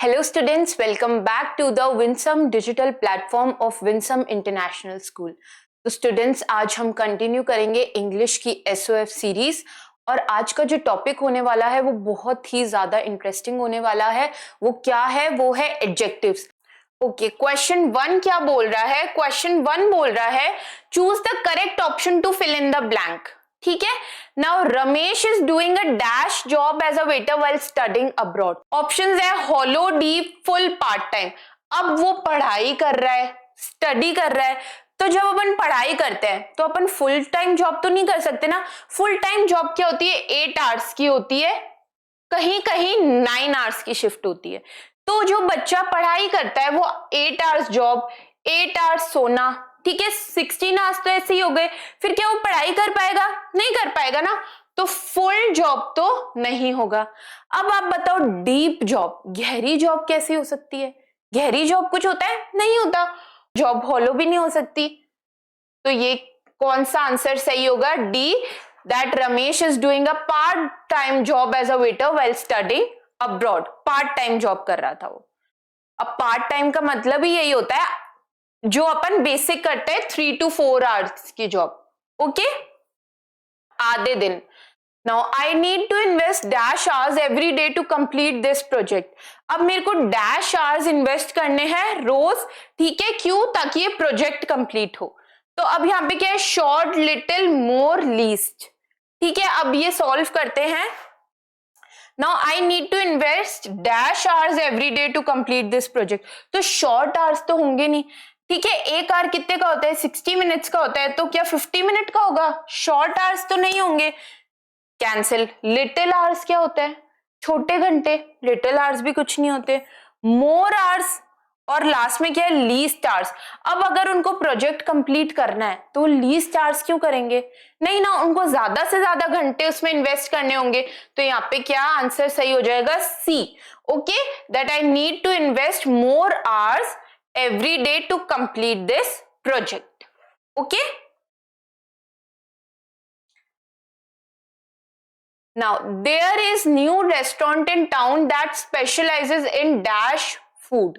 Hello students, welcome back to the Winsome digital platform of Winsome International School. तो students आज हम continue करेंगे English की SOF series और आज का जो टॉपिक होने वाला है वो बहुत ही ज्यादा इंटरेस्टिंग होने वाला है। वो क्या है? वो है एडजेक्टिव्स। ओके, क्वेश्चन 1 क्या बोल रहा है? क्वेश्चन 1 बोल रहा है choose the correct option to fill in the blank. ठीक है, now Ramesh is doing a dash job as a waiter while studying abroad. Options है hollow, deep, full, part time. अब वो पढ़ाई कर रहा है, स्टडी कर रहा है, तो जब अपन पढ़ाई करते हैं तो अपन फुल टाइम जॉब तो नहीं कर सकते ना। फुल टाइम जॉब क्या होती है? 8 आवर्स की होती है, कहीं कहीं 9 आवर्स की शिफ्ट होती है। तो जो बच्चा पढ़ाई करता है वो 8 आवर्स जॉब, 8 आवर्स सोना, ठीक है, 16 आवर्स तो ऐसे ही हो गए। फिर क्या वो पढ़ाई कर पाएगा? नहीं कर पाएगा ना, तो फुल जॉब तो नहीं होगा। अब आप बताओ, डीप जॉब, गहरी जॉब कैसी हो सकती है? गहरी जॉब कुछ होता है? नहीं होता। जॉब हॉलो भी नहीं हो सकती। तो ये कौन सा आंसर सही होगा? D, that Ramesh is doing a part time job as a waiter while studying abroad. Part time job कर रहा था वो। अब पार्ट टाइम का मतलब ही यही होता है जो अपन बेसिक करते हैं 3 to 4 आवर्स की जॉब। ओके, आधे दिन। Now I need to invest dash hours every day to complete this project. अब मेरे को डैश आवर्स इन्वेस्ट करने हैं रोज, ठीक है, क्यों? ताकि ये प्रोजेक्ट कंप्लीट हो। तो अब यहाँ पे क्या है? Short, little, more, least. ठीक है, अब ये सॉल्व करते हैं। Now I need to invest dash hours every day to complete this project. तो शॉर्ट आवर्स तो होंगे नहीं, ठीक है। एक आवर कितने का होता है? 60 मिनट्स का होता है, तो क्या 50 मिनट का होगा? शॉर्ट आवर्स तो नहीं होंगे, कैंसिल। लिटिल आवर्स क्या होता है? छोटे घंटे। लिटिल आवर्स भी कुछ नहीं होते। मोर आवर्स, और लास्ट में क्या है? Least hours. अब अगर उनको प्रोजेक्ट कंप्लीट करना है तो लीस्ट आवर्स क्यों करेंगे? नहीं ना, उनको ज्यादा से ज्यादा घंटे उसमें इन्वेस्ट करने होंगे। तो यहाँ पे क्या आंसर सही हो जाएगा? C. Okay, that I need to invest more hours every day to complete this project. Okay, now there is new restaurant in town that specializes in dash food.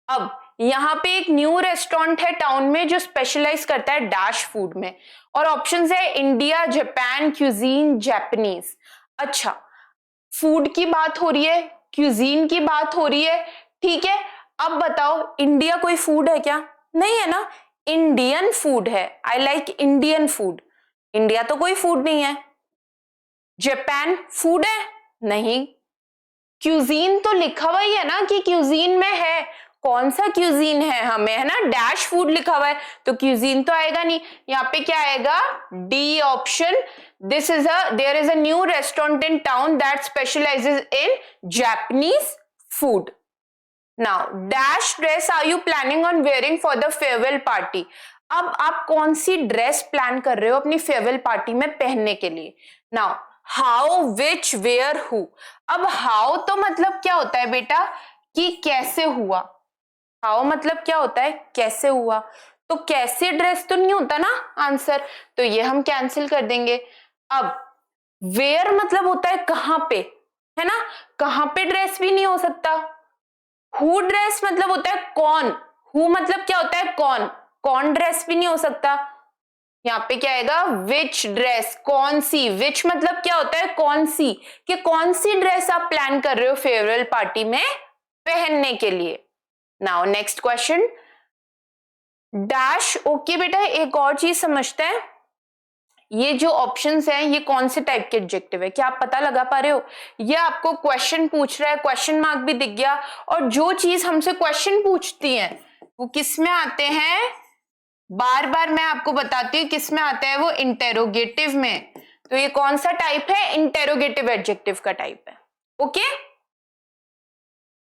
अब यहाँ पे एक न्यू रेस्टोरेंट है town में जो specialise करता है dash food में, और ऑप्शंस है इंडिया, जापान, क्यूजीन, जापानीज। अच्छा, फूड की बात हो रही है, क्यूजीन की बात हो रही है, ठीक है। अब बताओ, इंडिया कोई फूड है क्या? नहीं है ना, इंडियन फूड है। I like Indian food. India तो कोई फूड नहीं है। जापान फूड है? नहीं। क्यूजीन तो लिखा हुआ ही है ना कि क्यूजीन में है। कौन सा क्यूजीन है? हमें है ना डैश फूड लिखा हुआ है, तो क्यूजीन तो आएगा नहीं। यहाँ पे क्या आएगा? D option. There is a new restaurant in town that specialises in Japanese food. Now dash dress are you planning on wearing for the farewell party. अब आप कौन सी ड्रेस प्लान कर रहे हो अपनी फेयरवेल पार्टी में पहनने के लिए? Now how, which, where, who. अब हाउ तो मतलब क्या होता है बेटा? कि कैसे हुआ। हाउ मतलब क्या होता है? कैसे हुआ। तो कैसे ड्रेस तो नहीं होता ना आंसर, तो ये हम कैंसिल कर देंगे। अब वेयर मतलब होता है कहां पे, है ना, कहां पे ड्रेस भी नहीं हो सकता। हु ड्रेस मतलब होता है कौन। हु मतलब क्या होता है? कौन। कौन ड्रेस भी नहीं हो सकता। यहाँ पे क्या आएगा? विच ड्रेस, कौन सी। विच मतलब क्या होता है? कौन सी, कि कौन सी ड्रेस आप प्लान कर रहे हो फेयरवेल पार्टी में पहनने के लिए। Now next question, dash. Okay बेटा, एक और चीज समझते हैं, ये जो ऑप्शंस हैं ये कौन से टाइप के एडजेक्टिव है? क्या आप पता लगा पा रहे हो? ये आपको क्वेश्चन पूछ रहा है, क्वेश्चन मार्क भी दिख गया, और जो चीज हमसे क्वेश्चन पूछती है वो किस में आते हैं? बार बार मैं आपको बताती हूँ किस में आता है वो? इंटेरोगेटिव में। तो ये कौन सा टाइप है? इंटेरोगेटिव एडजेक्टिव का टाइप है। Okay,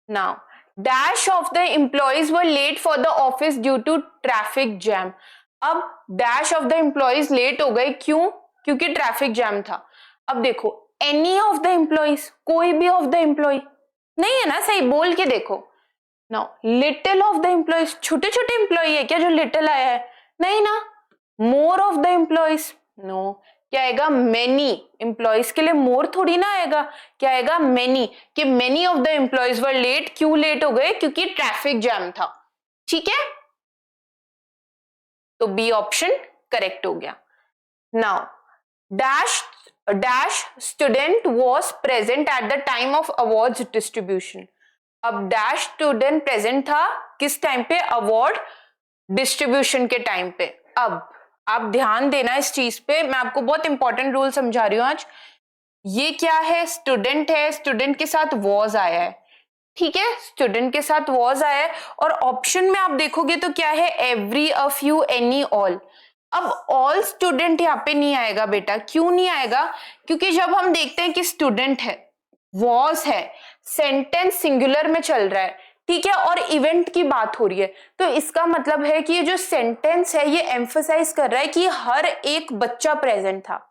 now dash of the employees were late for the office due to traffic jam. अब dash of the employees late हो गए, क्यों? क्योंकि ट्रैफिक जैम था। अब देखो, एनी ऑफ द एम्प्लॉइज, कोई भी ऑफ द एम्प्लॉय नहीं है ना, सही बोल के देखो। Now little of the employees, छोटे छोटे एम्प्लॉय है क्या जो लिटिल आया है? नहीं ना। More of the employees, no. क्या आएगा, मेनी एम्प्लॉयज के लिए मोर थोड़ी ना आएगा, क्या आएगा, मेनी, कि many of the employees were late, क्यों लेट हो गए, क्योंकि ट्रैफिक जैम था। ठीक है, तो बी ऑप्शन करेक्ट हो गया। Now dash student was present at the time of awards distribution. अब डैश स्टूडेंट प्रेजेंट था किस टाइम पे, अवार्ड डिस्ट्रीब्यूशन के टाइम पे। अब आप ध्यान देना इस चीज पे, मैं आपको बहुत इंपॉर्टेंट रूल समझा रही हूं आज। ये क्या है, स्टूडेंट है, स्टूडेंट के साथ वॉज आया है, ठीक है, स्टूडेंट के साथ वॉज आया है, और ऑप्शन में आप देखोगे तो क्या है, every, a few, any, all. अब ऑल स्टूडेंट यहाँ पे नहीं आएगा बेटा, क्यों नहीं आएगा, क्योंकि जब हम देखते हैं कि स्टूडेंट है, वॉज है, सेंटेंस सिंगुलर में चल रहा है, ठीक है, और इवेंट की बात हो रही है, तो इसका मतलब है कि ये जो सेंटेंस है ये एम्फसाइज कर रहा है कि हर एक बच्चा प्रेजेंट था।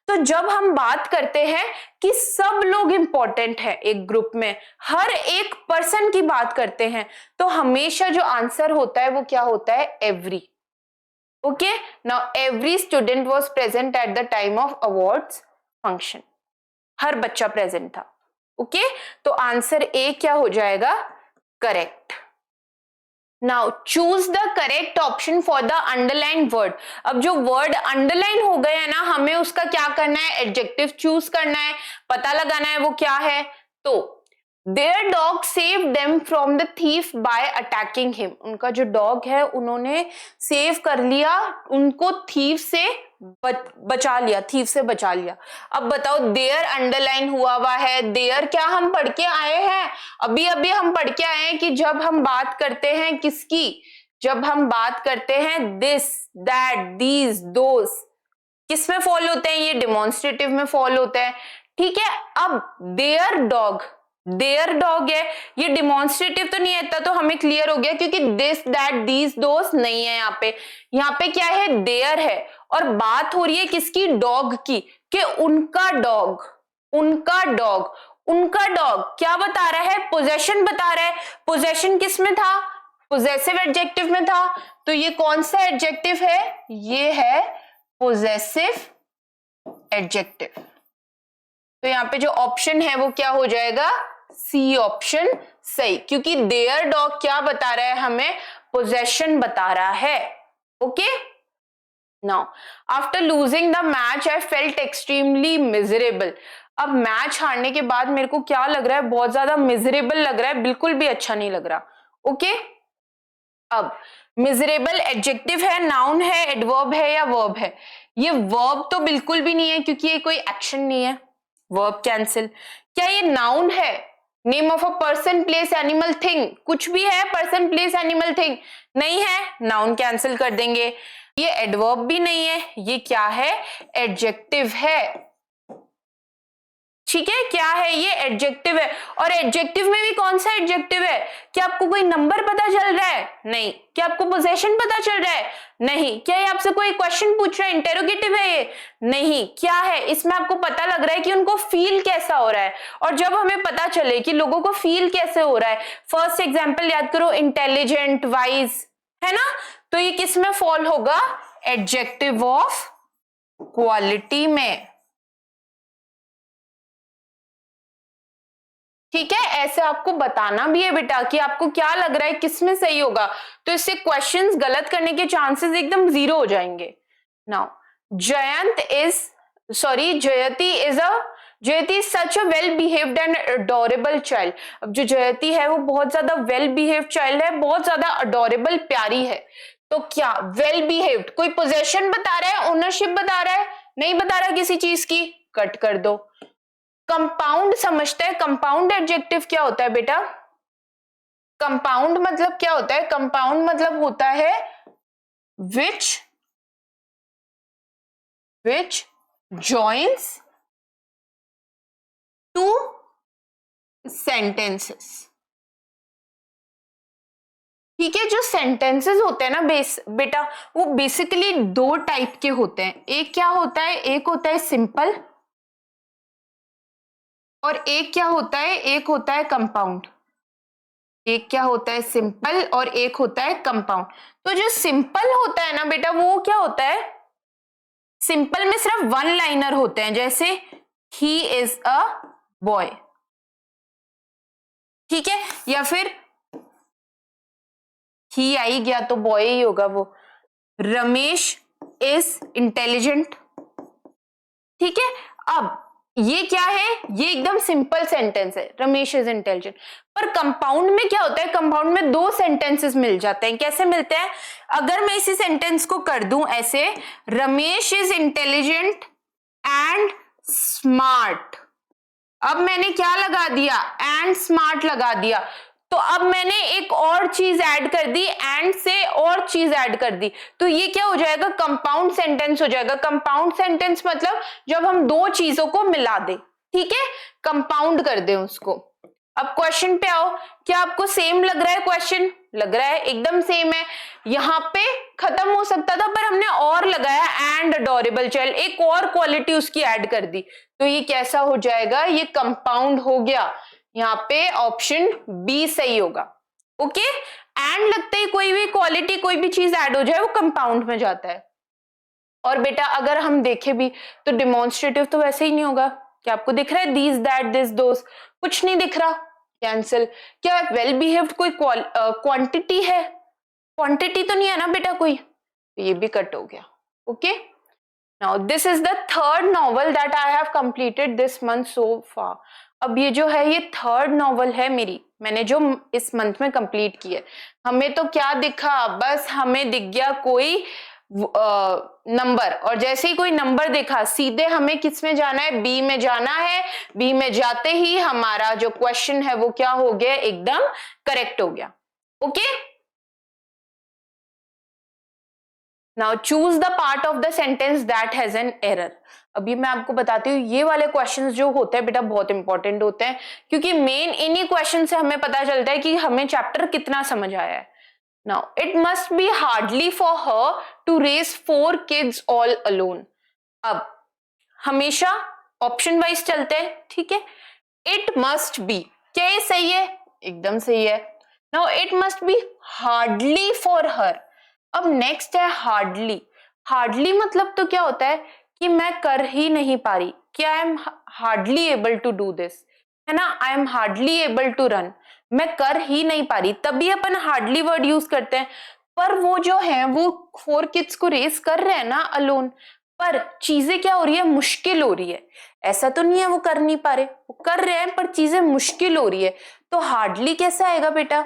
तो जब हम बात करते हैं कि सब लोग इंपॉर्टेंट है एक ग्रुप में, हर एक पर्सन की बात करते हैं, तो हमेशा जो आंसर होता है वो क्या होता है, every. Okay, now every student was present at the time of awards function, हर बच्चा प्रेजेंट था। ओके, तो आंसर ए क्या हो जाएगा, correct. Now choose the correct option for the underline word. अब जो वर्ड अंडरलाइन हो गया है ना, हमें उसका क्या करना है, एडजेक्टिव चूज करना है, पता लगाना है वो क्या है। तो their dog save them from the thief by attacking him. उनका जो डॉग है उन्होंने सेव कर लिया उनको, थीफ से बचा लिया, थीफ से बचा लिया। अब बताओ, देयर अंडरलाइन हुआ है, देयर क्या हम पढ़ के आए हैं, अभी अभी हम पढ़ के आए हैं कि जब हम बात करते हैं किसकी, जब हम बात करते हैं दिस, दैट, दीज, दोस, किस में फॉल होते हैं, ये डिमॉन्स्ट्रेटिव में फॉल होते हैं। ठीक है, अब देयर डॉग, देयर डॉग है, ये डिमॉन्स्ट्रेटिव तो नहीं आता, तो हमें क्लियर हो गया क्योंकि दिस, दैट, दीज, दोस नहीं है यहाँ पे क्या है, देयर है, और बात हो रही है किसकी, डॉग की, कि उनका डॉग, उनका डॉग, उनका डॉग क्या बता रहा है, पोजेशन बता रहा है। पोजेशन किस में था, पोजेसिव एडजेक्टिव में था, तो ये कौन सा एडजेक्टिव है, ये है पोजेसिव एडजेक्टिव। तो यहाँ पे जो ऑप्शन है वो क्या हो जाएगा, सी ऑप्शन सही, क्योंकि देयर डॉग क्या बता रहा है हमें, पोजेशन बता रहा है। Okay, now after losing the match I felt extremely miserable. अब मैच हारने के बाद मेरे को क्या लग रहा है, बहुत ज्यादा मिजरेबल लग रहा है, बिल्कुल भी अच्छा नहीं लग रहा। ओके, अब मिजरेबल एडजेक्टिव है, नाउन है, एडवर्ब है या वर्ब है, ये वर्ब तो बिल्कुल भी नहीं है क्योंकि ये कोई एक्शन नहीं है, वर्ब कैंसिल। क्या ये नाउन है, name of a person, place, animal, thing, कुछ भी है, पर्सन, प्लेस, एनिमल, थिंग नहीं है, नाउन कैंसिल कर देंगे। ये एडवर्ब भी नहीं है, ये क्या है, एडजेक्टिव है। ठीक है, क्या है, ये एडजेक्टिव है, और एडजेक्टिव में भी कौन सा एडजेक्टिव है, क्या आपको कोई नंबर पता चल रहा है, नहीं, क्या आपको पोजीशन पता चल रहा है, नहीं, क्या ये आपसे कोई क्वेश्चन पूछ रहा है, इंटेरोगेटिव है ये, नहीं, क्या है, इसमें आपको पता लग रहा है कि उनको फील कैसा हो रहा है। और जब हमें पता चले कि लोगों को फील कैसे हो रहा है, फर्स्ट एग्जाम्पल याद करो, इंटेलिजेंट, वाइज, है ना, तो ये किस में फॉल होगा, एडजेक्टिव ऑफ क्वालिटी में। ठीक है, ऐसे आपको बताना भी है बेटा कि आपको क्या लग रहा है किस में सही होगा, तो इससे क्वेश्चंस गलत करने के चांसेस एकदम जीरो हो जाएंगे। नाउ जयती is such a well behaved and adorable child. अब जो जयती है वो बहुत ज्यादा वेल बिहेव्ड चाइल्ड है, बहुत ज्यादा अडोरेबल, प्यारी है। तो क्या वेल बिहेव्ड कोई पोजेशन बता रहा है, ओनरशिप बता रहा है, नहीं बता रहा किसी चीज की, कट कर दो। कंपाउंड समझते हैं, कंपाउंड एडजेक्टिव क्या होता है बेटा, कंपाउंड मतलब क्या होता है, कंपाउंड मतलब होता है विच joins टू सेंटेंसेस। ठीक है, जो सेंटेंसेस होते हैं ना बेटा, वो बेसिकली दो टाइप के होते हैं। एक क्या होता है, एक होता है सिंपल, और एक क्या होता है, एक होता है कंपाउंड। एक क्या होता है, सिंपल, और एक होता है कंपाउंड। तो जो सिंपल होता है ना बेटा, वो क्या होता है, सिंपल में सिर्फ वन लाइनर होते हैं, जैसे ही इज अ बॉय, ठीक है, या फिर ही आई गया तो बॉय ही होगा वो। रमेश इज इंटेलिजेंट, ठीक है। अब ये क्या है, ये एकदम सिंपल सेंटेंस है, रमेश इज इंटेलिजेंट। पर कंपाउंड में क्या होता है, कंपाउंड में दो सेंटेंसेस मिल जाते हैं। कैसे मिलते हैं, अगर मैं इसी सेंटेंस को कर दूं ऐसे, Ramesh is intelligent and smart, अब मैंने क्या लगा दिया, एंड स्मार्ट लगा दिया, तो अब मैंने एक और चीज ऐड कर दी, एंड से और चीज ऐड कर दी, तो ये क्या हो जाएगा, कंपाउंड सेंटेंस हो जाएगा। कंपाउंड सेंटेंस मतलब जब हम दो चीजों को मिला दें, ठीक है, कंपाउंड कर दें उसको। अब क्वेश्चन पे आओ, क्या आपको सेम लग रहा है क्वेश्चन, लग रहा है एकदम सेम है। यहां पे खत्म हो सकता था पर हमने और लगाया, एंड अडोरेबल चाइल्ड, एक और क्वालिटी उसकी ऐड कर दी, तो ये कैसा हो जाएगा, ये कंपाउंड हो गया। यहाँ पे ऑप्शन बी सही होगा। ओके, एंड लगते ही कोई भी क्वालिटी, कोई भी चीज ऐड हो जाए वो कंपाउंड में जाता है। और बेटा अगर हम देखें भी तो डिमॉन्स्ट्रेटिव तो वैसे ही नहीं होगा। क्या आपको दिख रहा है, दीज दैट दिस दोस, कुछ नहीं दिख रहा, कैंसिल। क्या वेल बिहेव्ड कोई क्वांटिटी है, क्वांटिटी तो नहीं है ना बेटा कोई, तो ये भी कट हो गया। Okay, now this is the third novel that I have completed this month so far. अब ये जो है ये थर्ड नॉवल है मेरी, मैंने जो इस मंथ में कंप्लीट की है। हमें तो क्या दिखा, बस हमें दिख गया कोई नंबर, और जैसे ही कोई नंबर देखा सीधे हमें किस में जाना है, बी में जाना है। बी में जाते ही हमारा जो क्वेश्चन है वो क्या हो गया, एकदम करेक्ट हो गया। Okay, now choose the part of the sentence that has an error. अभी मैं आपको बताती हूँ, ये वाले क्वेश्चंस जो होते हैं बेटा बहुत इंपॉर्टेंट होते हैं, क्योंकि मेन इन्हीं क्वेश्चन से हमें पता चलता है कि हमें चैप्टर कितना समझ आया है। Now it must be hardly for her to raise 4 kids all alone. अब हमेशा ऑप्शन वाइज चलते हैं, ठीक है। इट मस्ट बी, क्या ये सही है, एकदम सही है। Now it must be hardly for हर। अब नेक्स्ट है हार्डली। हार्डली मतलब तो क्या होता है कि मैं कर ही नहीं पा रही, कि I am hardly able to do this, है ना, I am hardly able to run, मैं कर ही नहीं पा रही, तभी अपन हार्डली वर्ड यूज करते हैं। पर वो जो है वो 4 किड्स को रेस कर रहे हैं ना अलोन, पर चीजें क्या हो रही है, मुश्किल हो रही है। ऐसा तो नहीं है वो कर नहीं पा रहे, वो कर रहे हैं पर चीजें मुश्किल हो रही है, तो हार्डली कैसा आएगा बेटा,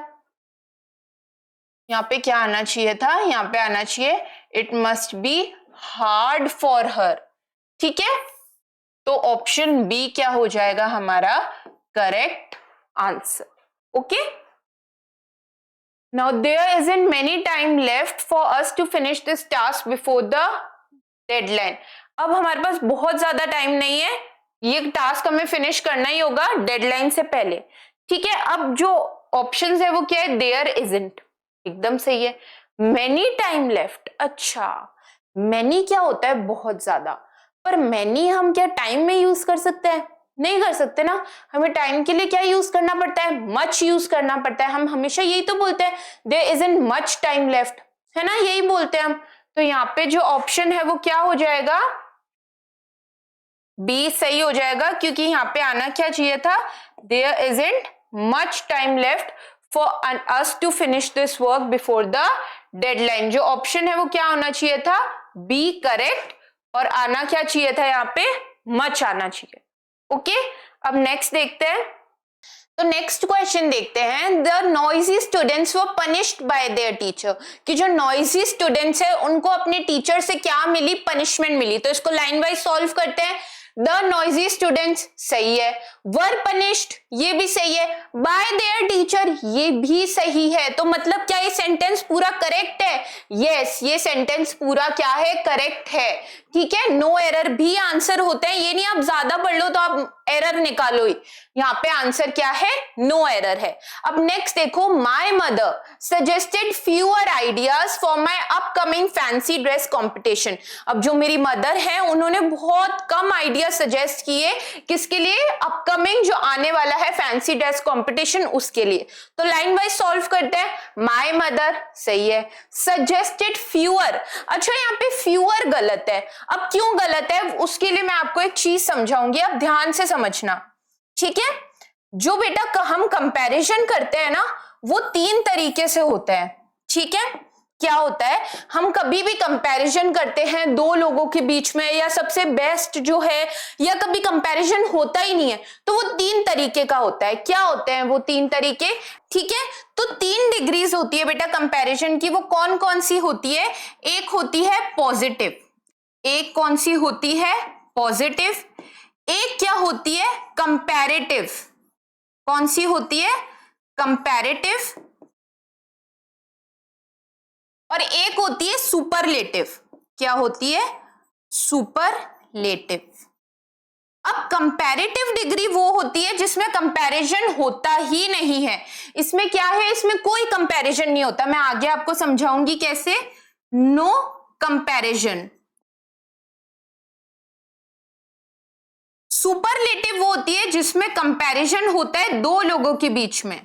यहाँ पे क्या आना चाहिए था, यहाँ पे आना चाहिए it must be hard for her, ठीक है। तो ऑप्शन बी क्या हो जाएगा हमारा correct answer. Okay, now there isn't many time left for us to finish this task before the deadline. अब हमारे पास बहुत ज्यादा टाइम नहीं है, ये टास्क हमें फिनिश करना ही होगा डेडलाइन से पहले, ठीक है। अब जो ऑप्शंस है वो क्या है, देयर इजंट, एकदम सही है। मेनी टाइम लेफ्ट, अच्छा मेनी क्या होता है, बहुत ज्यादा, पर मेनी हम क्या टाइम में यूज कर सकते हैं, नहीं कर सकते ना। हमें टाइम के लिए क्या यूज करना पड़ता है, मच यूज करना पड़ता है। हम हमेशा यही तो बोलते हैं, there isn't much time left, है ना, यही बोलते हैं हम। तो यहाँ पे जो ऑप्शन है वो क्या हो जाएगा, बी सही हो जाएगा, क्योंकि यहाँ पे आना क्या चाहिए था, there isn't much time left for us to finish this work before the deadline। जो ऑप्शन है वो क्या होना चाहिए था, बी करेक्ट, और आना क्या चाहिए था, यहाँ पे मच आना चाहिए। ओके, अब नेक्स्ट देखते हैं। तो नेक्स्ट क्वेश्चन देखते हैं, the noisy students were punished bye there teacher, कि जो नॉइजी स्टूडेंट्स है उनको अपने टीचर से क्या मिली, पनिशमेंट मिली। तो इसको लाइन वाइज सॉल्व करते हैं। द नॉइजी स्टूडेंट्स सही है, वर पनिश्ड ये भी सही है, बाय देयर टीचर ये भी सही है। तो मतलब क्या ये सेंटेंस पूरा करेक्ट है, यस ये सेंटेंस पूरा क्या है, करेक्ट है, ठीक है। नो एरर भी आंसर होते हैं, ये नहीं आप ज्यादा पढ़ लो तो आप एरर निकालो ही, यहाँ पे आंसर क्या है, नो एरर है। अब नेक्स्ट देखो, my mother suggested fewer ideas for my upcoming fancy dress competition. अब जो मेरी मदर है उन्होंने बहुत कम आइडिया सजेस्ट किए, किसके लिए, अपकमिंग जो आने वाला है फैंसी ड्रेस कंपटीशन, उसके लिए। तो लाइन वाइज सॉल्व करते हैं। माय मदर सही है, सजेस्टेड फ्यूअर, अच्छा यहाँ पे फ्यूअर गलत है। अब क्यों गलत है उसके लिए मैं आपको एक चीज समझाऊंगी, आप ध्यान से समझना, ठीक है। जो बेटा हम कंपैरिजन करते हैं ना वो 3 तरीके से होता है, ठीक है। क्या होता है, हम कभी भी कंपैरिजन करते हैं दो लोगों के बीच में या सबसे बेस्ट जो है, या कभी कंपैरिजन होता ही नहीं है, तो वो 3 तरीके का होता है। क्या होते हैं वो 3 तरीके, ठीक है। तो 3 डिग्रीज होती है बेटा कंपैरिजन की, वो कौन कौन सी होती है। एक होती है पॉजिटिव, एक कौन सी होती है पॉजिटिव, एक क्या होती है कंपैरेटिव, कौन सी होती है कंपैरेटिव, और एक होती है सुपरलेटिव। क्या होती है सुपरलेटिव। अब कंपैरेटिव डिग्री वो होती है जिसमें कंपैरिजन होता ही नहीं है। इसमें क्या है, इसमें कोई कंपैरिजन नहीं होता, मैं आगे आपको समझाऊंगी कैसे। No comparison. सुपरलेटिव वो होती है जिसमें कंपैरिजन होता है दो लोगों के बीच में।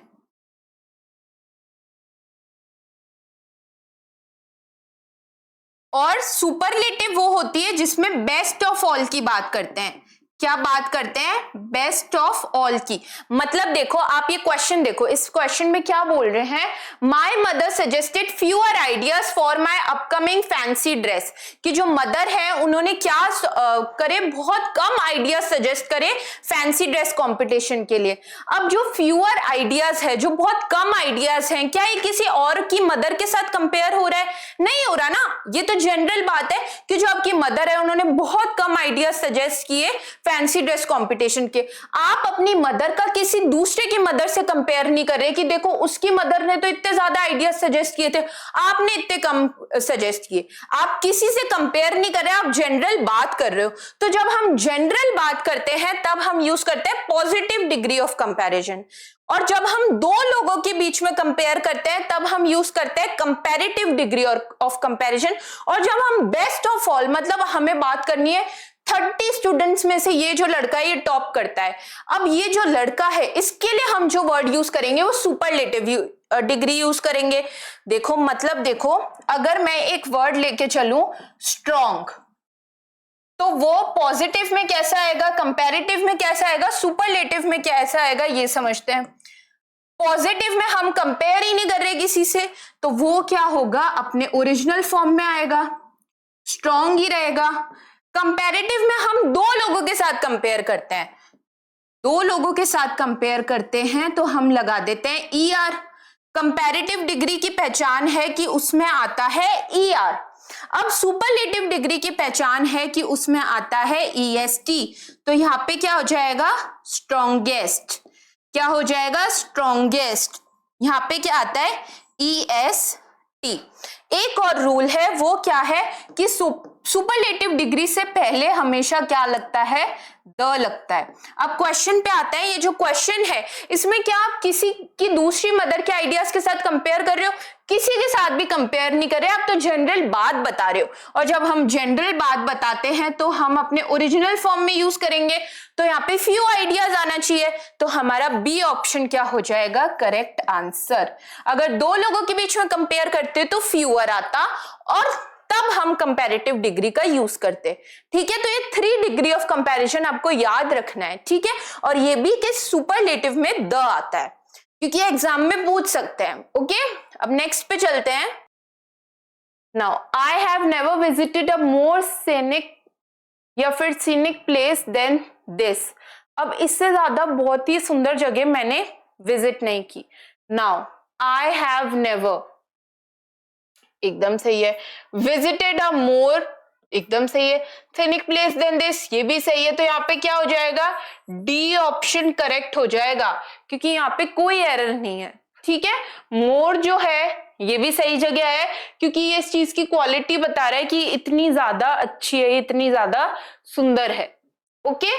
और सुपरलेटिव वो होती है जिसमें बेस्ट ऑफ ऑल की बात करते हैं। क्या बात करते हैं, बेस्ट ऑफ ऑल की। मतलब देखो आप ये क्वेश्चन देखो, इस क्वेश्चन में क्या बोल रहे हैं, my mother suggested fewer ideas for my upcoming fancy dress, कि जो मदर है उन्होंने क्या करे, बहुत कम आइडियाज सजेस्ट करे फैंसी ड्रेस कंपटीशन के लिए। अब जो फ्यूअर आइडियाज है, जो बहुत कम आइडियाज हैं, क्या ये किसी और की मदर के साथ कंपेयर हो रहा है, नहीं हो रहा ना। ये तो जनरल बात है कि जो आपकी मदर है उन्होंने बहुत कम आइडियाज सजेस्ट किए फैंसी ड्रेस कंपटीशन के। आप अपनी मदर का किसी दूसरे की मदर से कंपेयर नहीं कर रहे कि देखो उसकी मदर ने तो इतने ज्यादा आइडियाज सजेस्ट किए थे, आपने इतने कम सजेस्ट किए। आप किसी से कंपेयर नहीं कर रहे, आप जनरल बात कर रहे हो। तो जब हम जनरल बात करते हैं तब हम यूज करते हैं पॉजिटिव डिग्री ऑफ कंपैरिजन, और जब हम दो लोगों के बीच में कंपेयर करते हैं तब हम यूज करते हैं कंपैरेटिव डिग्री ऑफ कंपैरिजन। और जब हम बेस्ट ऑफ ऑल, मतलब हमें बात करनी है 30 स्टूडेंट्स में से ये जो लड़का है ये टॉप करता है, अब ये जो लड़का है इसके लिए हम जो वर्ड यूज करेंगे वो सुपरलेटिव डिग्री यूज करेंगे। देखो मतलब देखो, अगर मैं एक वर्ड लेके चलूं स्ट्रॉन्ग, तो वो पॉजिटिव में कैसा आएगा, कंपैरेटिव में कैसा आएगा, सुपरलेटिव में कैसा आएगा, ये समझते हैं। पॉजिटिव में हम कंपेयर ही नहीं कर रहे किसी से, तो वो क्या होगा, अपने ओरिजिनल फॉर्म में आएगा, स्ट्रॉन्ग ही रहेगा। कंपैरेटिव में हम दो लोगों के साथ कंपेयर करते हैं, दो लोगों के साथ कंपेयर करते हैं तो हम लगा देते हैं ER। कंपैरेटिव डिग्री की पहचान है कि उसमें आता है ER। अब सुपरलेटिव डिग्री की पहचान है कि उसमें आता है EST। तो यहां पे क्या हो जाएगा, स्ट्रॉन्गेस्ट। क्या हो जाएगा, स्ट्रॉन्गेस्ट। यहां पे क्या आता है, EST। एक और रूल है, वो क्या है कि सुपरलेटिव डिग्री से पहले हमेशा क्या लगता है, द लगता है। अब क्वेश्चन पे आता है, ये जो क्वेश्चन है इसमें क्या आप किसी की दूसरी मदर के आइडियाज के साथ कंपेयर कर रहे हो, किसी के साथ भी कंपेयर नहीं कर रहे, आप तो जनरल बात बता रहे हो। और जब हम जनरल बात बताते हैं तो हम अपने ओरिजिनल फॉर्म में यूज करेंगे, तो यहाँ पे फ्यू आइडियाज आना चाहिए, तो हमारा बी ऑप्शन क्या हो जाएगा, करेक्ट आंसर। अगर दो लोगों के बीच में कंपेयर करते तो फ्यूअर आता, और तब हम कंपैरेटिव डिग्री का यूज करते। ठीक है, तो ये 3 डिग्री ऑफ कंपैरिजन आपको याद रखना है, ठीक है। और ये भी कि सुपरलेटिव में द आता है, क्योंकि एग्जाम में पूछ सकते हैं। ओके, अब नेक्स्ट पे चलते हैं। Now I have never visited a more scenic या फिर सीनिक प्लेस देन दिस। अब इससे ज्यादा बहुत ही सुंदर जगह मैंने विजिट नहीं की। नाउ आई हैव नेवर, एकदम सही है। विजिटेड अ मोर, एकदम सही है। सीनिक प्लेस देन दिस, ये भी सही है। तो यहाँ पे क्या हो जाएगा, डी ऑप्शन करेक्ट हो जाएगा, क्योंकि यहाँ पे कोई एरर नहीं है। ठीक है, मोर जो है ये भी सही जगह है, क्योंकि ये इस चीज की क्वालिटी बता रहा है कि इतनी ज्यादा अच्छी है, इतनी ज्यादा सुंदर है। Okay,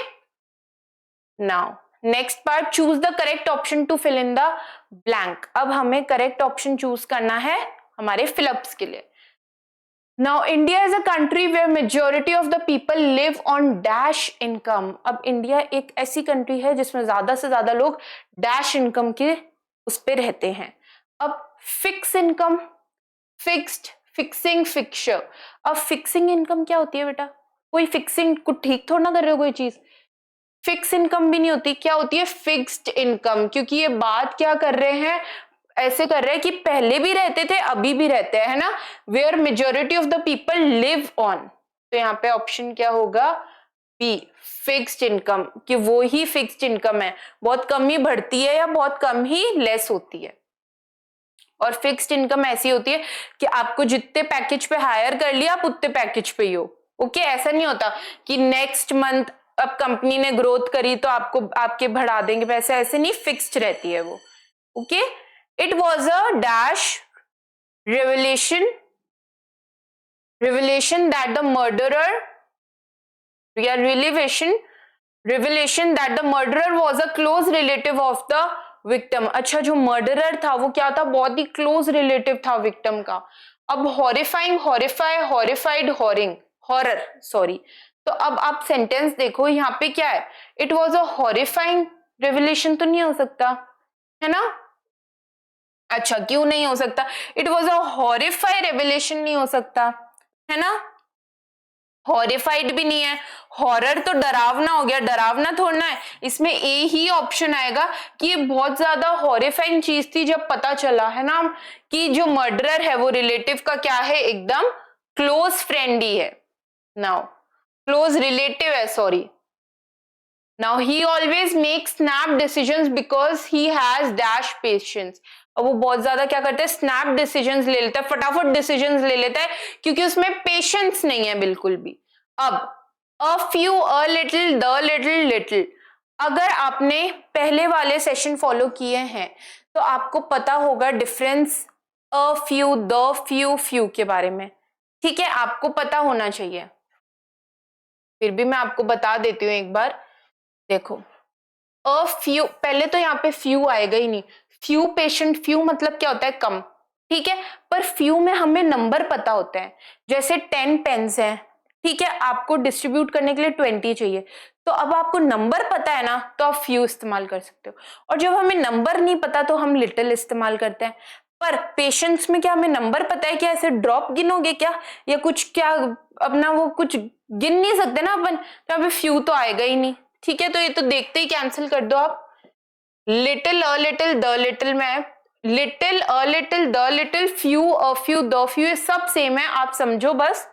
now next part, choose the correct option to fill in the blank. अब हमें करेक्ट ऑप्शन चूज करना है हमारे फिलअप्स के लिए। Now India is a country where majority of the people live on dash income. अब India एक ऐसी कंट्री है जिसमें ज्यादा से ज्यादा लोग डैश इनकम के उस पे रहते हैं। अब fix income, fixed, fixing, fixer. अब फिक्सिंग इनकम क्या होती है बेटा? कोई फिक्सिंग को ठीक थोड़ा ना कर रहे हो कोई चीज। फिक्स इनकम भी नहीं होती, क्या होती है? Fixed income. क्योंकि ये बात क्या कर रहे हैं, ऐसे कर रहे हैं कि पहले भी रहते थे अभी भी रहते हैं, है ना। Where majority of the people live on, तो यहाँ पे ऑप्शन क्या होगा? बी, फिक्स्ड इनकम, कि वो ही फिक्स्ड इनकम है, बहुत कम ही बढ़ती है या बहुत कम ही लेस होती है। और फिक्स्ड इनकम ऐसी होती है कि आपको जितने पैकेज पे हायर कर लिया आप उतने पैकेज पे ही हो। ओके, ऐसा नहीं होता कि नेक्स्ट मंथ अब कंपनी ने ग्रोथ करी तो आपको आपके बढ़ा देंगे पैसे, ऐसे नहीं, फिक्स्ड रहती है वो। Okay, it was a dash revelation that the murderer, yeah, revelation that the murderer was a close relative of the victim। अच्छा, जो मर्डरर था वो क्या था? बहुत ही क्लोज रिलेटिव था विक्टिम का। अब हॉरिफाइंग, हॉरिफाई, हॉरिफाइड, हॉरिंग, हॉरर, सॉरी। तो अब आप सेंटेंस देखो यहाँ पे क्या है, it was a horrifying revelation तो नहीं हो सकता, है ना। अच्छा, क्यों नहीं हो सकता? इट वॉज अ हॉरिफाई रेवलेशन नहीं हो सकता, है ना। हॉरिफाइड भी नहीं है, हॉरर तो डरावना हो गया, डरावना थोड़ा है, इसमें ए ही ऑप्शन आएगा कि ये बहुत ज्यादा हॉरिफाइंग चीज थी जब पता चला, है ना, कि जो मर्डरर है वो रिलेटिव का क्या है? एकदम क्लोज फ्रेंड ही है। नाउ क्लोज रिलेटिव है, sorry. Now he always makes snap decisions because he has dash patience। अब वो बहुत ज्यादा क्या करता है? स्नैप डिसीजंस ले लेता है, फटाफट डिसीजंस ले लेता है, क्योंकि उसमें पेशेंस नहीं है बिल्कुल भी। अब a few, a little, the little, little. अगर आपने पहले वाले सेशन फॉलो किए हैं तो आपको पता होगा difference a few, the few, few के बारे में। ठीक है, आपको पता होना चाहिए, फिर भी मैं आपको बता देती हूँ एक बार। देखो, अ फ्यू, पहले तो यहाँ पे फ्यू आएगा ही नहीं। फ्यू पेशेंट, फ्यू मतलब क्या होता है? कम, ठीक है। पर फ्यू में हमें नंबर पता होते हैं, जैसे 10 पेन्स हैं, ठीक है, आपको डिस्ट्रीब्यूट करने के लिए 20 चाहिए, तो अब आपको नंबर पता है ना, तो आप फ्यू इस्तेमाल कर सकते हो। और जब हमें नंबर नहीं पता तो हम लिटिल इस्तेमाल करते हैं। पर पेशेंट्स में क्या हमें नंबर पता है? क्या ऐसे ड्रॉप गिनोगे क्या, या कुछ क्या अपना वो कुछ गिन नहीं सकते ना अपन, तो यहाँ पे फ्यू तो आएगा ही नहीं। ठीक है, तो ये तो देखते ही कैंसिल कर दो आप। Little, a little, the little में little, a little, the little, few, a few, the few, ये सब सेम है, आप समझो बस।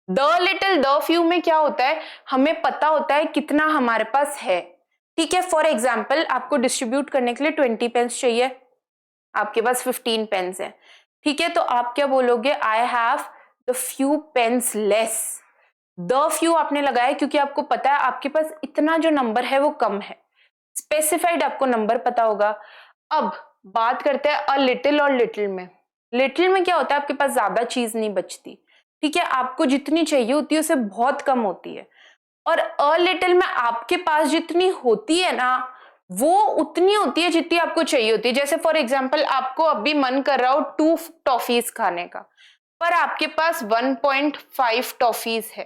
द लिटिल, द फ्यू में क्या होता है? हमें पता होता है कितना हमारे पास है। ठीक है, फॉर एग्जाम्पल आपको डिस्ट्रीब्यूट करने के लिए 20 पेन्स चाहिए, आपके पास 15 पेन्स है, ठीक है, तो आप क्या बोलोगे? I have the few pens less. The few आपने लगाया क्योंकि आपको पता है आपके पास इतना जो नंबर है वो कम है, स्पेसिफाइड आपको नंबर पता होगा। अब बात करते हैं अ लिटिल और लिटिल में। लिटिल में क्या होता है? आपके पास ज्यादा चीज नहीं बचती, ठीक है, आपको जितनी चाहिए होती है उससे बहुत कम होती है। और अ लिटिल में आपके पास जितनी होती है ना, वो उतनी होती है जितनी आपको चाहिए होती है। जैसे फॉर एग्जाम्पल आपको अभी मन कर रहा हो 2 टॉफीज खाने का, पर आपके पास 1.5 टॉफीज है,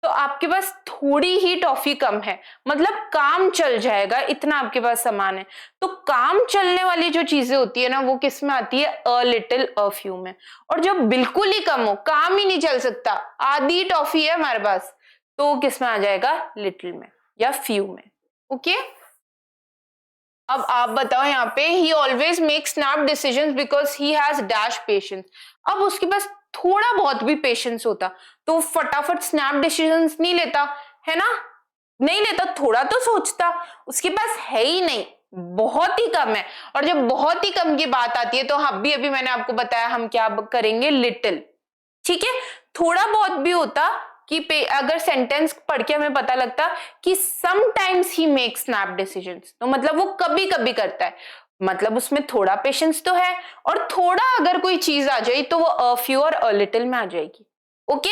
तो आपके पास थोड़ी ही टॉफी कम है, मतलब काम चल जाएगा, इतना आपके पास सामान है। तो काम चलने वाली जो चीजें होती है ना, वो किस में आती है? अ लिटिल, अ फ्यू में। और जब बिल्कुल ही कम हो, काम ही नहीं चल सकता, आधी टॉफी है हमारे पास, तो किस में आ जाएगा? लिटिल में या फ्यू में। ओके, अब आप बताओ यहाँ पे, ही always make snap decisions because he has dash patience. अब उसके पास थोड़ा बहुत भी पेशेंस होता तो फटाफट स्नैप डिसीजंस नहीं लेता, है ना, नहीं लेता, थोड़ा तो सोचता। उसके पास है ही नहीं, बहुत ही कम है। और जब बहुत ही कम की बात आती है तो अभी मैंने आपको बताया हम क्या करेंगे? लिटिल। ठीक है, थोड़ा बहुत भी होता कि अगर सेंटेंस पढ़ के हमें पता लगता कि sometimes he make snap decisions, तो मतलब वो कभी कभी करता है, मतलब उसमें थोड़ा पेशेंस तो है। और थोड़ा अगर कोई चीज आ जाए तो वो अ फ्यू और अ लिटिल में आ जाएगी। Okay,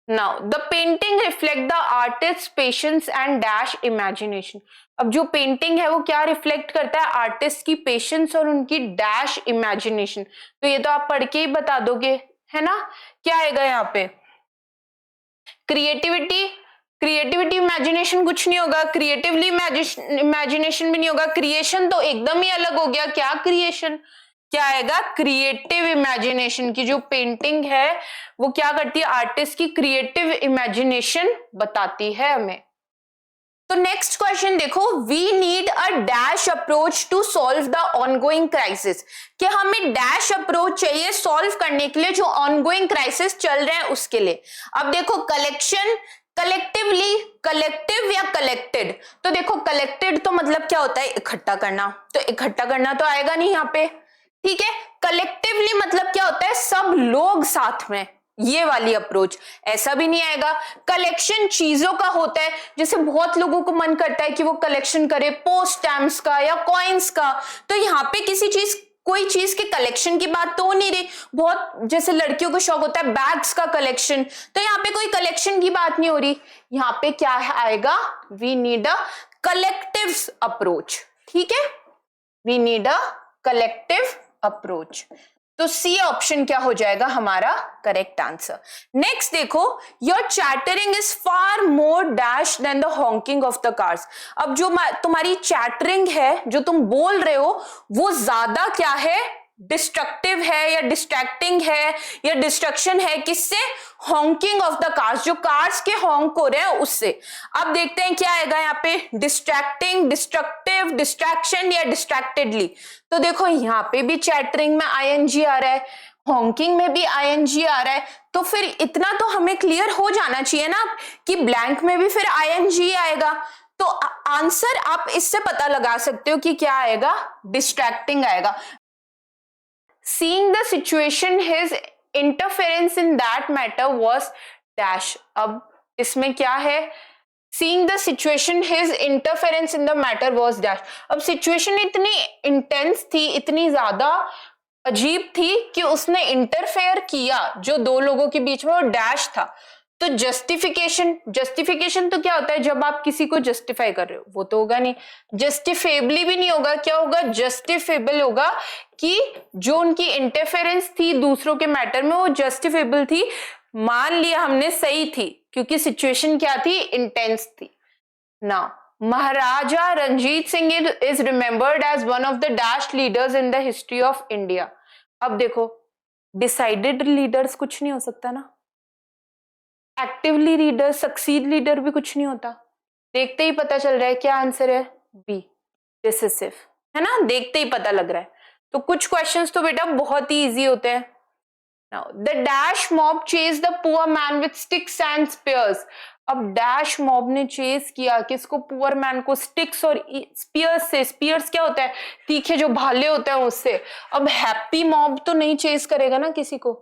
now the painting reflect the artist patience and dash imagination. अब जो पेंटिंग है वो क्या रिफ्लेक्ट करता है, आर्टिस्ट की पेशेंस और उनकी डैश इमेजिनेशन। तो ये तो आप पढ़ के ही बता दोगे, है ना। क्या आएगा यहाँ पे, क्रिएटिविटी, क्रिएटिविटी इमेजिनेशन कुछ नहीं होगा, क्रिएटिवली इमेजिनेशन भी नहीं होगा, क्रिएशन तो एकदम ही अलग हो गया। क्या क्रिएशन, क्या आएगा, क्रिएटिव इमेजिनेशन की जो पेंटिंग है वो क्या करती है, आर्टिस्ट की क्रिएटिव इमेजिनेशन बताती है हमें। तो नेक्स्ट क्वेश्चन देखो, we need a dash approach to solve the ongoing crisis, कि हमें डैश अप्रोच चाहिए सॉल्व करने के लिए जो ऑनगोइंग क्राइसिस चल रहे हैं उसके लिए। अब देखो कलेक्शन, कलेक्टिवली, कलेक्टिव या कलेक्टेड। तो देखो कलेक्टेड तो मतलब क्या होता है, इकट्ठा करना, तो इकट्ठा करना तो आएगा नहीं यहाँ पे, ठीक है। कलेक्टिवली मतलब क्या होता है, सब लोग साथ में, ये वाली अप्रोच, ऐसा भी नहीं आएगा। कलेक्शन चीजों का होता है, जैसे बहुत लोगों को मन करता है कि वो कलेक्शन करे पोस्ट स्टैम्प्स का या कॉइन्स का, तो यहाँ पे किसी चीज, कोई चीज के कलेक्शन की बात तो हो नहीं रही। बहुत जैसे लड़कियों को शौक होता है बैग्स का कलेक्शन, तो यहाँ पे कोई कलेक्शन की बात नहीं हो रही। यहाँ पे क्या आएगा, we need a collective approach, ठीक है, we need a collective approach. तो सी ऑप्शन क्या हो जाएगा हमारा करेक्ट आंसर। नेक्स्ट देखो, your chattering is far more dash than the honking of the cars. अब जो तुम्हारी चैटरिंग है, जो तुम बोल रहे हो, वो ज्यादा क्या है, डिस्ट्रक्टिव है या डिस्ट्रैक्टिंग है या डिस्ट्रक्शन है, किससे, हॉन्किंग ऑफ द कार्स, जो कार्स के हॉन्क हो रहे हैं उससे। अब देखते हैं क्या आएगा यहाँ पे, डिस्ट्रैक्टिंग, डिस्ट्रक्टिव, डिस्ट्रैक्शन या डिस्ट्रैक्टेडली। तो देखो यहाँ पे भी चैटरिंग में आईएनजी आ रहा है, हॉन्किंग में भी आईएनजी आ रहा है, तो फिर इतना तो हमें क्लियर हो जाना चाहिए ना कि ब्लैंक में भी फिर आईएनजी आएगा। तो आंसर आप इससे पता लगा सकते हो कि क्या आएगा, डिस्ट्रैक्टिंग आएगा। Seeing the situation, his interference in that matter was dash। अब इसमें क्या है, Seeing the situation, his interference in the matter was dash। अब सिचुएशन इतनी इंटेंस थी, इतनी ज्यादा अजीब थी कि उसने इंटरफेयर किया जो दो लोगों के बीच में, वो डैश था। तो जस्टिफिकेशन, जस्टिफिकेशन तो क्या होता है, जब आप किसी को जस्टिफाई कर रहे हो, वो तो होगा नहीं, जस्टिफेबली भी नहीं होगा, क्या होगा, जस्टिफेबल होगा, कि जो उनकी इंटरफेरेंस थी दूसरों के मैटर में वो जस्टिफेबल थी, मान लिया हमने सही थी, क्योंकि सिचुएशन क्या थी, इंटेंस थी ना। Maharaja Ranjit Singh is remembered as one of the dash leaders in the history of India. अब देखो डिसाइडेड लीडर्स कुछ नहीं हो सकता ना, एक्टिवली लीडर, सक्सीड लीडर भी कुछ नहीं होता। देखते ही पता चल रहा है क्या आंसर है, बी, डिसिसिव, है ना, देखते ही पता लग रहा है। तो कुछ क्वेश्चंस तो बेटा बहुत ही इजी होते हैं। Now, the dash mob chased the poor man with sticks and spears। अब डैश मॉब ने चेस किया किसको, पुअर मैन को, स्टिक्स और स्पीयर्स से। स्पीयर्स क्या होता है, तीखे जो भाले होते हैं उससे। अब हैप्पी मॉब तो नहीं चेस करेगा ना किसी को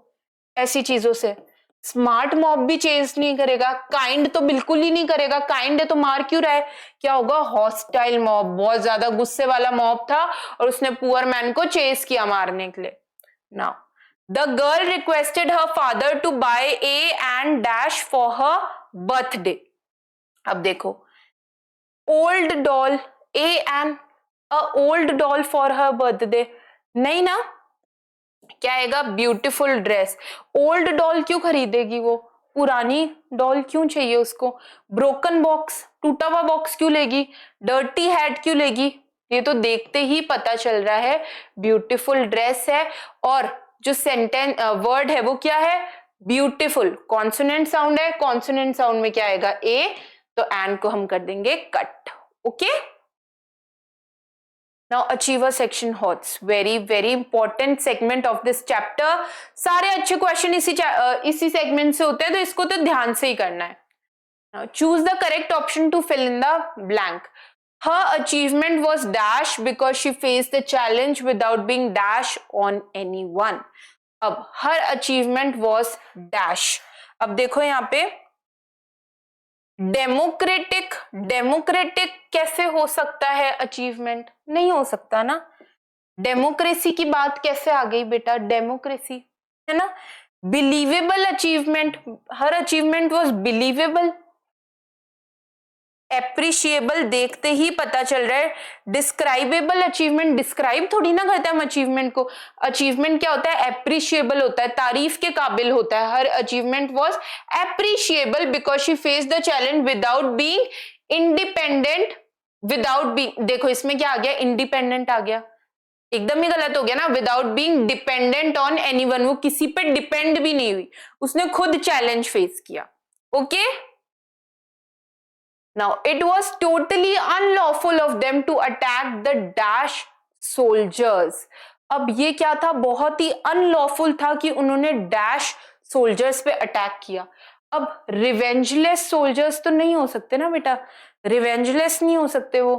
ऐसी चीजों से, स्मार्ट मॉब भी चेस नहीं करेगा, काइंड तो बिल्कुल ही नहीं करेगा, काइंड है तो मार क्यों रहा है, क्या होगा, हॉस्टाइल मॉब, बहुत ज्यादा गुस्से वाला मॉब था और उसने पुअर मैन को चेस किया मारने के लिए। Now The girl requested her father to buy a and dash for her birthday। अब देखो old doll, a and a old doll for her birthday, नहीं ना, क्या आएगा, ब्यूटीफुल ड्रेस। ओल्ड डॉल क्यों खरीदेगी वो, पुरानी डॉल क्यों चाहिए उसको, ब्रोकन बॉक्स, टूटा हुआ बॉक्स क्यों लेगी, डर्टी हैट क्यों लेगी, ये तो देखते ही पता चल रहा है ब्यूटीफुल ड्रेस है। और जो सेंटेंस वर्ड है वो क्या है, ब्यूटीफुल, कॉन्सोनेंट साउंड है, कॉन्सोनेंट साउंड में क्या आएगा, ए, तो एन को हम कर देंगे cut, okay. Now achiever section HOTS, very important segment of this chapter। सारे अच्छे क्वेश्चन इसी सेगमेंट से होते हैं, तो इसको तो ध्यान से ही करना है। Now choose the correct option to fill in the blank। Her achievement was dash because she faced the challenge without being dash on anyone। अब her achievement was dash। अब देखो यहाँ पे डेमोक्रेटिक, डेमोक्रेटिक कैसे हो सकता है अचीवमेंट, नहीं हो सकता ना। डेमोक्रेसी की बात कैसे आ गई बेटा, डेमोक्रेसी है ना, believable achievement, her achievement was believable. Appreciable देखते ही पता चल रहा है। डिस्क्राइबेबल अचीवमेंट, डिस्क्राइब थोड़ी ना करते हम अचीवमेंट को। अचीवमेंट क्या होता है? एप्रिशिएबल होता है, तारीफ के काबिल होता है। हर achievement was appreciable because she face the challenge without being independent, without being, देखो इसमें क्या आ गया? इंडिपेंडेंट आ गया, एकदम ही गलत हो गया ना। Without being dependent on anyone, वो किसी पे डिपेंड भी नहीं हुई, उसने खुद चैलेंज फेस किया। Okay, now it was totally unlawful of them to attack the dash soldiers। अब ये क्या था? बहुत ही अनलॉफुल था कि उन्होंने डैश सोल्जर्स पे अटैक किया। अब रिवेंजलेस सोल्जर्स तो नहीं हो सकते ना बेटा, रिवेंजलेस नहीं हो सकते वो।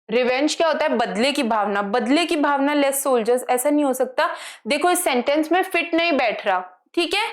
रिवेंज क्या होता है? बदले की भावना, बदले की भावना लेस सोल्जर्स, ऐसा नहीं हो सकता। देखो इस सेंटेंस में फिट नहीं बैठ रहा, ठीक है।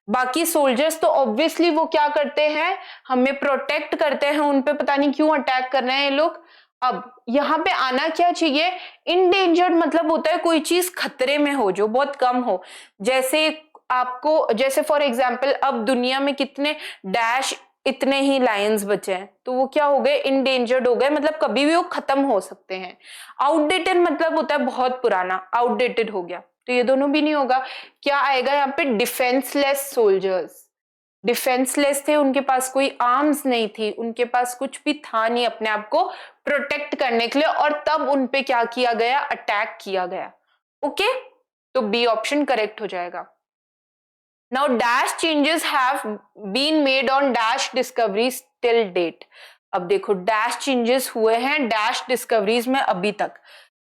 बाकी सोल्जर्स तो ऑब्वियसली वो क्या करते हैं? हमें प्रोटेक्ट करते हैं, उन पे पता नहीं क्यों अटैक कर रहे हैं ये लोग। अब यहाँ पे आना क्या चाहिए? इंडेंजर्ड मतलब होता है कोई चीज खतरे में हो, जो बहुत कम हो। जैसे आपको, जैसे फॉर एग्जाम्पल अब दुनिया में कितने डैश इतने ही लायंस बचे हैं, तो वो क्या हो गए? इंडेंजर्ड हो गए, मतलब कभी भी वो खत्म हो सकते हैं। आउटडेटेड मतलब होता है बहुत पुराना, आउटडेटेड हो गया, तो ये दोनों भी नहीं होगा। क्या आएगा यहाँ पे? Defenceless soldiers. डिफेंसलेस थे, उनके पास कोई आर्म्स नहीं थी, उनके पास कुछ भी था नहीं अपने आप को प्रोटेक्ट करने के लिए, और तब उन पे क्या किया गया? अटैक किया गया। ओके, तो बी ऑप्शन करेक्ट हो जाएगा। Now dash changes have been made on dash discoveries till date। अब देखो डैश चेंजेस हुए हैं डैश डिस्कवरीज में अभी तक।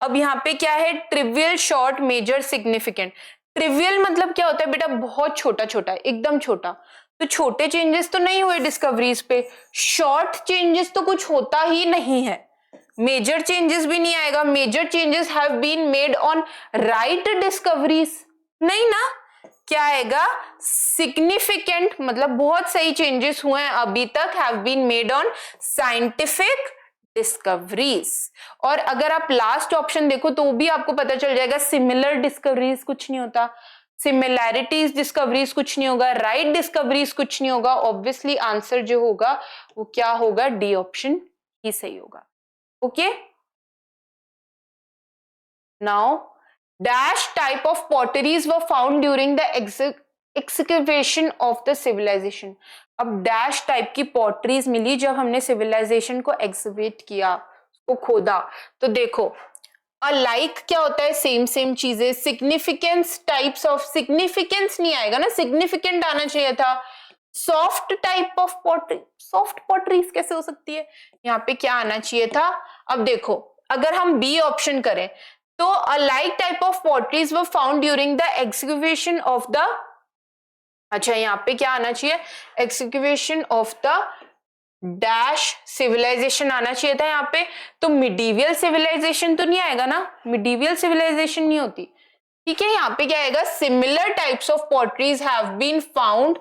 अब यहाँ पे क्या है? Trivial, short, major, significant. Trivial मतलब क्या होता है बेटा? बहुत छोटा छोटा, एकदम छोटा, तो छोटे चेंजेस तो नहीं हुए डिस्कवरीज पे। शॉर्ट चेंजेस तो कुछ होता ही नहीं है। मेजर चेंजेस भी नहीं आएगा। Major changes have been made on right discoveries, नहीं ना। क्या आएगा? सिग्निफिकेंट मतलब बहुत सही चेंजेस हुए हैं अभी तक, have been made on scientific discoveries. और अगर आप लास्ट ऑप्शन देखो तो भी आपको पता चल जाएगा, सिमिलर डिस्कवरीज कुछ नहीं होता, सिमिलैरिटीज डिस्कवरीज कुछ नहीं होगा, राइट डिस्कवरीज कुछ नहीं होगा। ऑब्वियसली आंसर जो होगा वो क्या होगा? डी ऑप्शन ही सही होगा। Okay, now dash type of potteries were found during the excavation of the civilization। अब डैश टाइप की पॉटरीज मिली जब हमने सिविलाइजेशन को एक्सकेवेट किया, उसको खोदा। तो देखो अलाइक क्या होता है? सेम सेम चीजें। सिग्निफिकेंस, टाइप्स ऑफ, सिग्निफिकेंस नहीं आएगा ना, सिग्निफिकेंट आना चाहिए था। Soft type of pottery, soft potteries कैसे हो सकती है? यहाँ पे क्या आना चाहिए था? अब देखो अगर हम बी ऑप्शन करें तो alike type of potteries were found during the excavation of the, अच्छा यहाँ पे क्या आना चाहिए? excavation of the dash civilization आना चाहिए था यहाँ पे। तो मिडीवियल सिविलाइजेशन तो नहीं आएगा ना, मिडीवियल सिविलाइजेशन नहीं होती, ठीक है। यहाँ पे क्या आएगा? Similar types of potteries have been found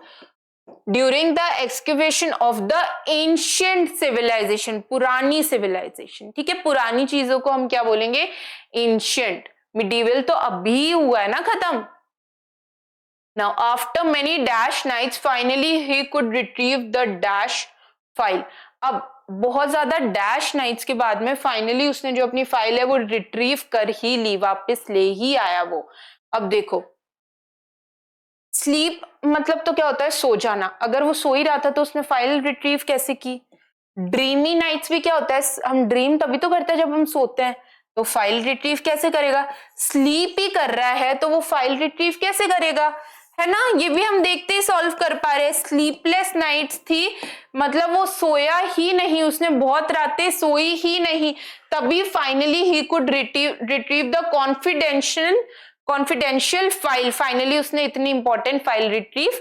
during the excavation of the ancient civilisation, पुरानी सिविलाइजेशन, ठीक है। पुरानी चीजों को हम क्या बोलेंगे? एंशियंट। मिडीवल तो अभी हुआ है ना खत्म। Now after many dash nights finally he could retrieve the dash file. अब बहुत ज्यादा डैश नाइट्स के बाद में फाइनली उसने जो अपनी फाइल है वो रिट्रीव कर ही ली, वापस ले ही आया वो। अब देखो स्लीप मतलब तो क्या होता है? सो जाना। अगर वो सो ही रहा था तो उसने फाइल रिट्रीव कैसे की? ड्रीमी नाइट्स भी क्या होता है? हम ड्रीम तभी तो करते हैं जब हम सोते हैं, तो फाइल रिट्रीव कैसे करेगा? स्लीप ही कर रहा है तो वो फाइल रिट्रीव कैसे करेगा? है ना, ये भी हम देखते ही सॉल्व कर पा रहे हैं। स्लीपलेस नाइट्स थी मतलब वो सोया ही नहीं, उसने बहुत रातें सोई ही नहीं, तभी finally he could retrieve the confidential file. Finally उसने इतनी इंपॉर्टेंट फाइल रिट्रीव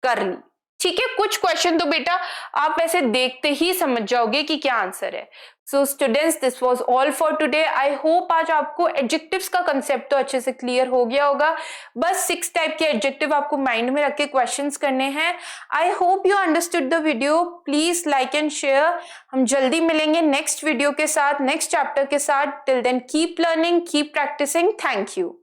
कर ली, ठीक है। कुछ क्वेश्चन तो बेटा आप ऐसे देखते ही समझ जाओगे कि क्या आंसर है। So students this was all for today. I hope आज आपको एडजेक्टिव्स का कंसेप्ट तो अच्छे से क्लियर हो गया होगा। बस 6 टाइप के एडजेक्टिव आपको माइंड में रख के क्वेश्चंस करने हैं। I hope you understood the video. Please like and share. हम जल्दी मिलेंगे नेक्स्ट वीडियो के साथ, नेक्स्ट चैप्टर के साथ। Till then keep learning, keep practising. Thank you.